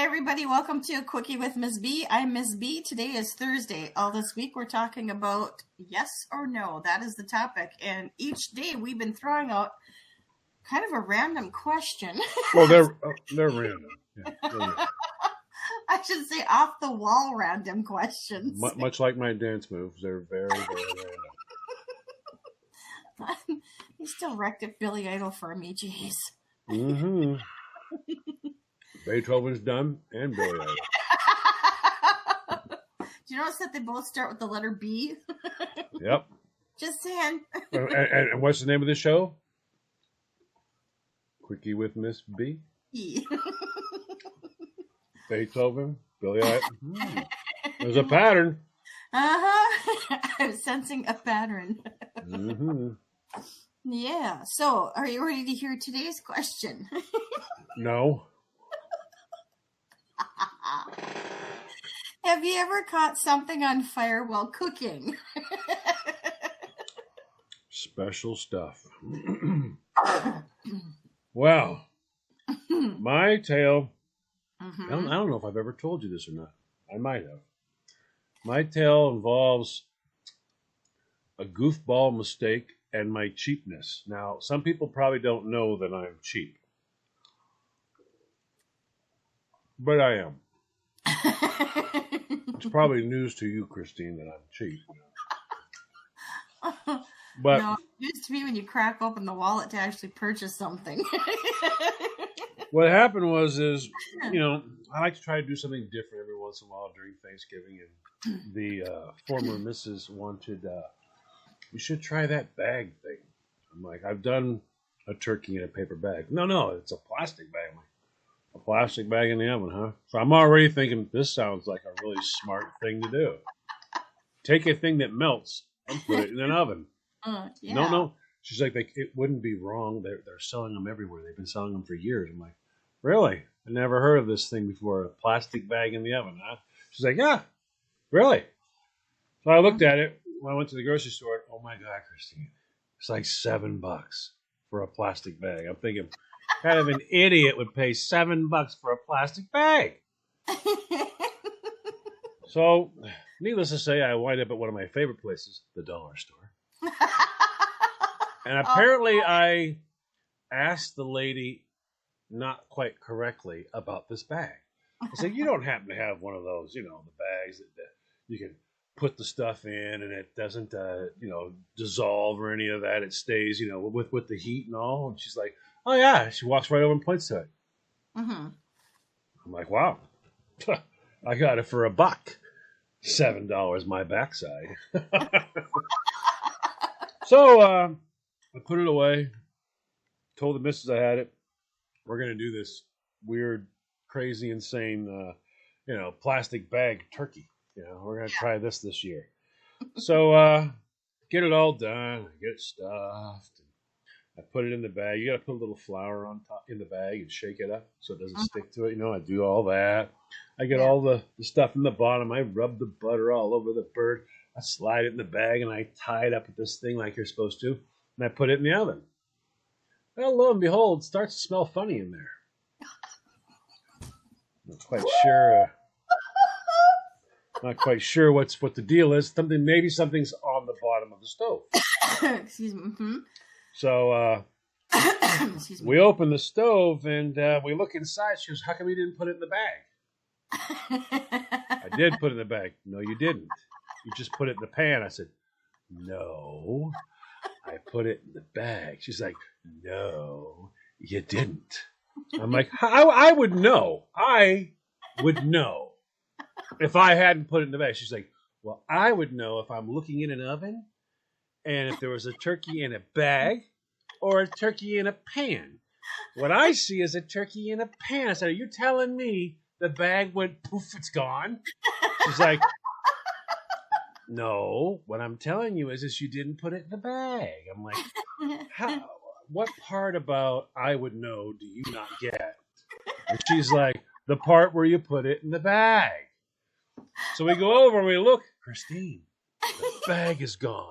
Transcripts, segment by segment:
everybody. Welcome to A Quickie with Ms. B. I'm Ms. B. Today is Thursday. All this week we're talking about yes or no. That is the topic. And each day we've been throwing out kind of a random question. Well, they're random. Yeah, they're random. I should say off the wall random questions. Much like my dance moves, they're very, very random. He still wrecked it Billy Idol for me, jeez. Mm-hmm. Beethoven's done and Billy Idol. Do you notice that they both start with the letter B? Yep. Just saying. And what's the name of the show? Quickie with Miss B. Beethoven, Billy Idol. There's a pattern. Uh-huh. I'm sensing a pattern. Mm-hmm. Yeah. So, are you ready to hear today's question? No. Have you ever caught something on fire while cooking? Special stuff. Well, my tale, I don't know if I've ever told you this or not. I might have. My tale involves a goofball mistake and my cheapness. Now, some people probably don't know that I'm cheap. But I am. It's probably news to you, Christine, that I'm cheap. But no, it used to be when you crack open the wallet to actually purchase something. what happened was, I like to try to do something different every once in a while during Thanksgiving. And the former Mrs. wanted, you should try that bag thing. I'm like, I've done a turkey in a paper bag. No, it's a plastic bag. I'm like, a plastic bag in the oven, huh? So I'm already thinking this sounds like a really smart thing to do. Take a thing that melts and put it in an oven. Yeah. No. She's like, it wouldn't be wrong. They're selling them everywhere. They've been selling them for years. I'm like, really? I never heard of this thing before. A plastic bag in the oven, huh? She's like, yeah, really? So I looked at it when I went to the grocery store. Oh my God, Christine, it's like $7 for a plastic bag. I'm thinking, kind of an idiot would pay $7 for a plastic bag. So, needless to say, I wind up at one of my favorite places, the dollar store. And apparently I asked the lady not quite correctly about this bag. I said, you don't happen to have one of those, the bags that you can put the stuff in and it doesn't, dissolve or any of that. It stays, with the heat and all. And she's like, oh, yeah. She walks right over and points to it. Mm-hmm. I'm like, wow. I got it for $1. $7 my backside. So I put it away. Told the missus I had it. We're going to do this weird, crazy, insane, plastic bag turkey. We're going to try this year. So get it all done. I get it stuffed. I put it in the bag. You got to put a little flour on top in the bag and shake it up so it doesn't stick to it. I do all that. I get all the stuff in the bottom. I rub the butter all over the bird. I slide it in the bag and I tie it up with this thing like you're supposed to. And I put it in the oven. Well, lo and behold, it starts to smell funny in there. Not quite sure what the deal is. Maybe something's on the bottom of the stove. Excuse me. Mm-hmm. So we open the stove and we look inside. She goes, how come you didn't put it in the bag? I did put it in the bag. No, you didn't. You just put it in the pan. I said, no, I put it in the bag. She's like, no, you didn't. I'm like, I would know. I would know if I hadn't put it in the bag. She's like, well, I would know if I'm looking in an oven and if there was a turkey in a bag or a turkey in a pan. What I see is a turkey in a pan. I said, are you telling me the bag went poof, it's gone? She's like, no, what I'm telling you is you didn't put it in the bag. I'm like, what part about I would know do you not get? And she's like, the part where you put it in the bag. So we go over and we look, Christine, the bag is gone.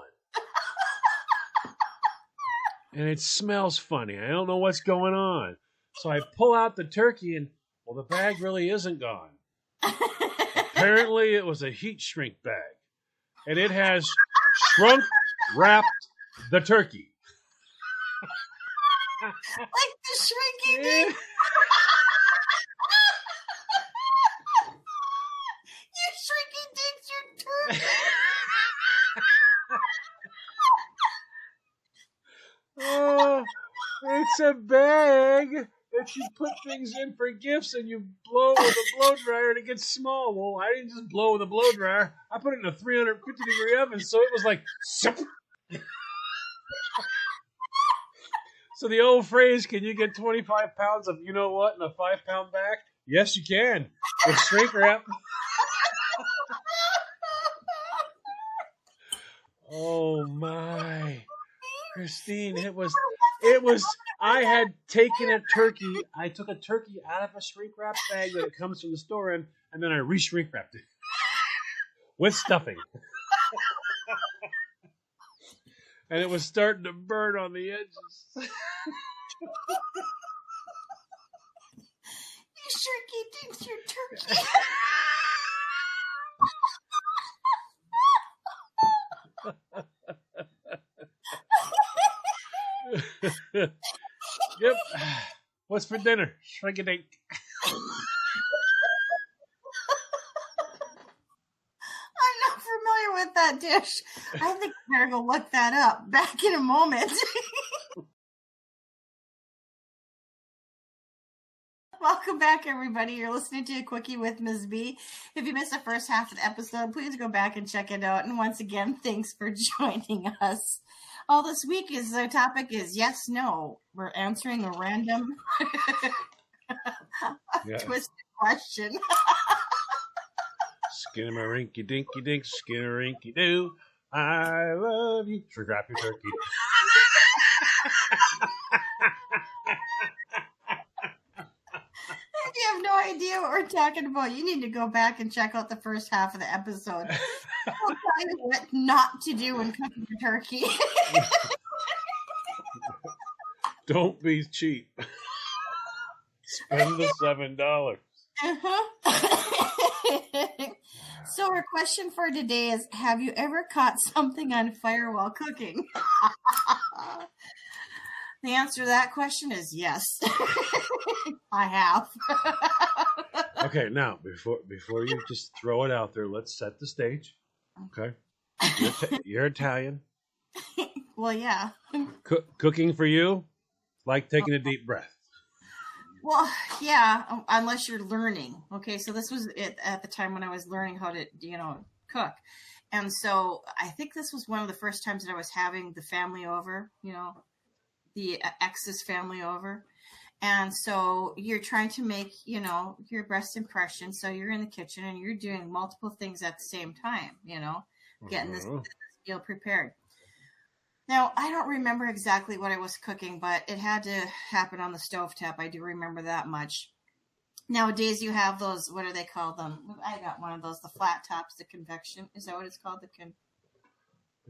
And it smells funny. I don't know what's going on. So I pull out the turkey and, Well, the bag really isn't gone. Apparently, it was a heat shrink bag, and it has shrunk wrapped the turkey. Like the shrinky dink. You shrinky dinks your turkey. Oh, it's a bag that you put things in for gifts and you blow with a blow dryer and it gets small. Well, I didn't just blow with a blow dryer. I put it in a 350-degree oven, so it was like... So the old phrase, can you get 25 pounds of you-know-what in a 5-pound bag? Yes, you can. With shrink wrap. Oh, my. Christine, it was, I had taken a turkey. I took a turkey out of a shrink wrap bag that it comes from the store in, and then I re-shrink wrapped it with stuffing. And it was starting to burn on the edges. You shrinky dinks your turkey. Yep. What's for dinner? Shrink-a-dink. I'm not familiar with that dish. I think I better go look that up. Back in a moment. Welcome back, everybody. You're listening to A Quickie with Ms. B. If you missed the first half of the episode, please go back and check it out. And once again, thanks for joining us. All this week is our topic is yes, no. We're answering a random twisted question. Skinnamarink-a-dinky-dink, skinnarinky-doo. I love you. Wrap your turkey. If you have no idea what we're talking about, you need to go back and check out the first half of the episode. We'll tell you what not to do when cooking your turkey. Don't be cheap. Spend the $7. So our question for today is, have you ever caught something on fire while cooking? The answer to that question is yes. I have. Okay, now before you just throw it out there, let's set the stage. Okay, you're Italian. Well, yeah. Cooking for you, like taking a deep breath. Well, yeah, unless you're learning. Okay, so this was it at the time when I was learning how to, cook. And so I think this was one of the first times that I was having the family over, the ex's family over. And so you're trying to make, your best impression. So you're in the kitchen and you're doing multiple things at the same time, getting this meal prepared. Now, I don't remember exactly what I was cooking, but it had to happen on the stovetop. I do remember that much. Nowadays, you have those, what do they call them? I got one of those, the flat tops, the convection. Is that what it's called? The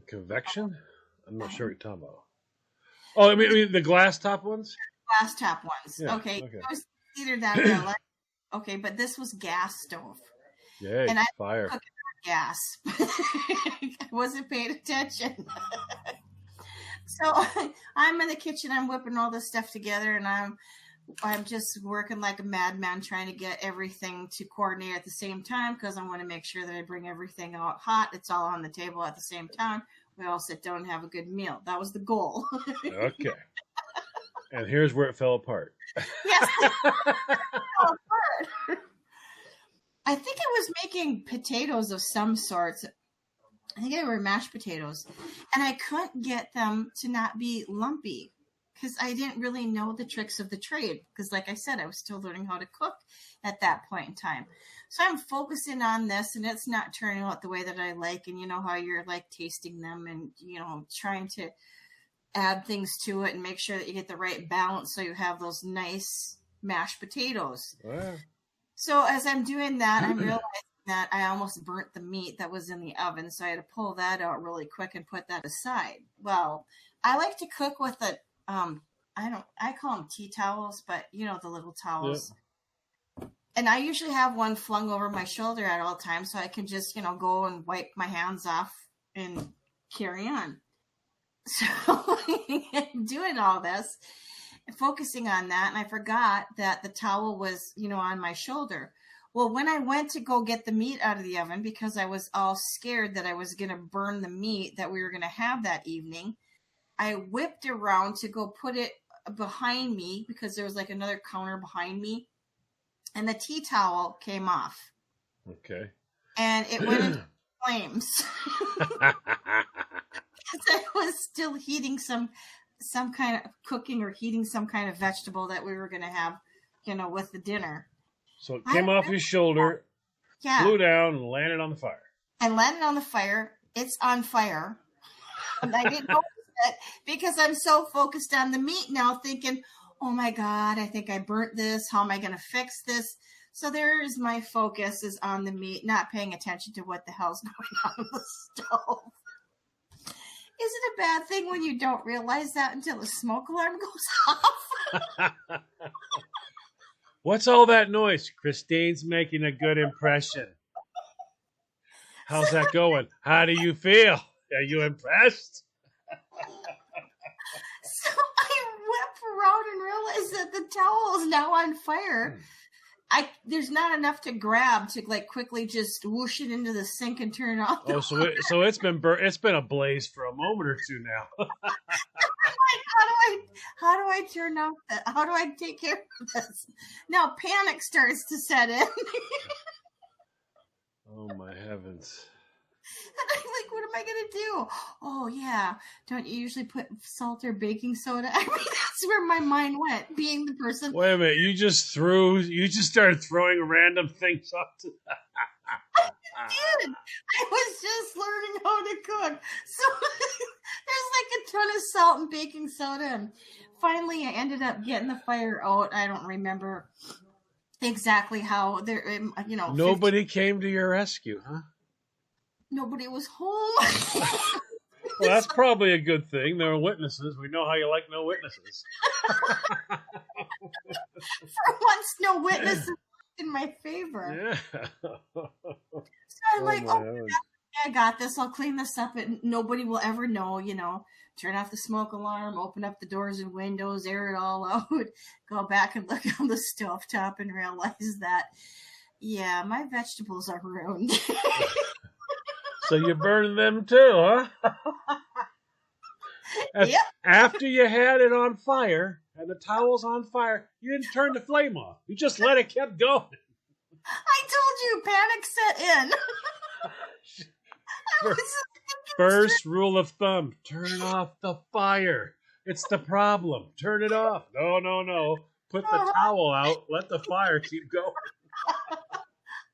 convection? I'm not sure what you're talking about. Oh, I mean the glass top ones? Glass top ones. Yeah, okay. It was either that or that. Okay, but this was gas stove. Yeah, and I fire. Cooked on gas. I wasn't paying attention. So I'm in the kitchen, I'm whipping all this stuff together, and I'm just working like a madman trying to get everything to coordinate at the same time because I want to make sure that I bring everything out hot. It's all on the table at the same time. We all sit down and have a good meal. That was the goal. Okay. And here's where it fell apart. Yes. It fell apart. I think I was making potatoes of some sorts. I think they were mashed potatoes, and I couldn't get them to not be lumpy because I didn't really know the tricks of the trade. Because like I said, I was still learning how to cook at that point in time. So I'm focusing on this, and it's not turning out the way that I like. And you know how you're like tasting them and, trying to add things to it and make sure that you get the right balance so you have those nice mashed potatoes. Wow. So as I'm doing that, I'm realizing that I almost burnt the meat that was in the oven. So I had to pull that out really quick and put that aside. Well, I like to cook with I call them tea towels, but the little towels. And I usually have one flung over my shoulder at all times so I can just, go and wipe my hands off and carry on. So doing all this, focusing on that, and I forgot that the towel was, on my shoulder. Well, when I went to go get the meat out of the oven, because I was all scared that I was going to burn the meat that we were going to have that evening, I whipped around to go put it behind me because there was like another counter behind me, and the tea towel came off. Okay. And it went into flames. I was still heating some kind of cooking or heating some kind of vegetable that we were going to have, with the dinner. So it came off your shoulder, flew down, and landed on the fire. And landed on the fire. It's on fire. And I didn't notice it because I'm so focused on the meat now, thinking, oh my God, I think I burnt this. How am I going to fix this? So there's my focus is on the meat, not paying attention to what the hell's going on the stove. Is it a bad thing when you don't realize that until the smoke alarm goes off? What's all that noise? Christine's making a good impression. How's that going? How do you feel? Are you impressed? So I whip around and realize that the towel is now on fire. There's not enough to grab to like quickly just whoosh it into the sink and turn it off. Oh, so it's been ablaze for a moment or two now. How do I turn off that? How do I take care of this? Now panic starts to set in. Oh my heavens. And I'm like, what am I going to do? Oh, yeah. Don't you usually put salt or baking soda? I mean, that's where my mind went, being the person. Wait a minute. You just started throwing random things up to that. I did. I was just learning how to cook. So there's like a ton of salt and baking soda. And finally, I ended up getting the fire out. I don't remember exactly how. Nobody came to your rescue, huh? Nobody was home. Well, that's probably a good thing. There were witnesses. We know how you like no witnesses. For once, no witnesses in my favor. Yeah. So I'm like, I got this. I'll clean this up and nobody will ever know, turn off the smoke alarm, open up the doors and windows, air it all out, go back and look on the stovetop and realize that, yeah, my vegetables are ruined. So you burned them too, huh? Yep. After you had it on fire and the towel's on fire, you didn't turn the flame off. You just let it keep going. I told you, panic set in. First rule of thumb, turn off the fire. It's the problem. Turn it off. No. Put the towel out. Let the fire keep going.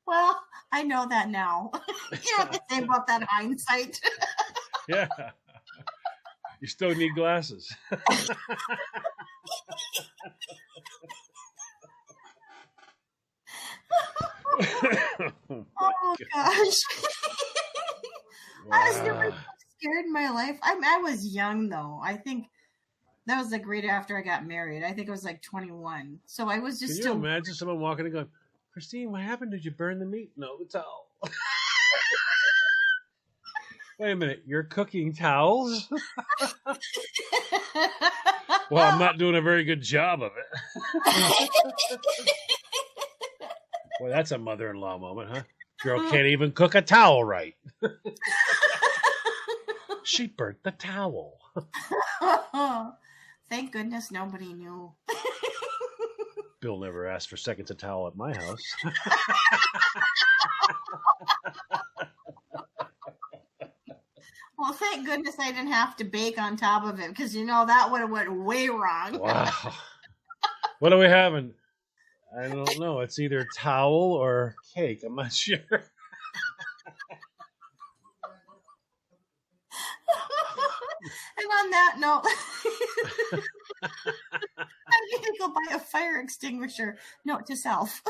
Well, I know that now. You know what they say about that hindsight. Yeah. You still need glasses. Oh gosh. Wow. I was never scared in my life. I was young though. I think that was like right after I got married. I think I was like 21. So I was just Can you imagine someone walking and going, Christine, what happened? Did you burn the meat? No, the towel. Wait a minute, you're cooking towels? Well, I'm not doing a very good job of it. Boy, that's a mother-in-law moment, huh? Girl can't even cook a towel right. She burnt the towel. Thank goodness nobody knew. Bill never asked for seconds of towel at my house. Well, thank goodness I didn't have to bake on top of it because, that would have went way wrong. Wow. What are we having? I don't know. It's either towel or cake. I'm not sure. And on that note, I need to go buy a fire extinguisher. Note to self.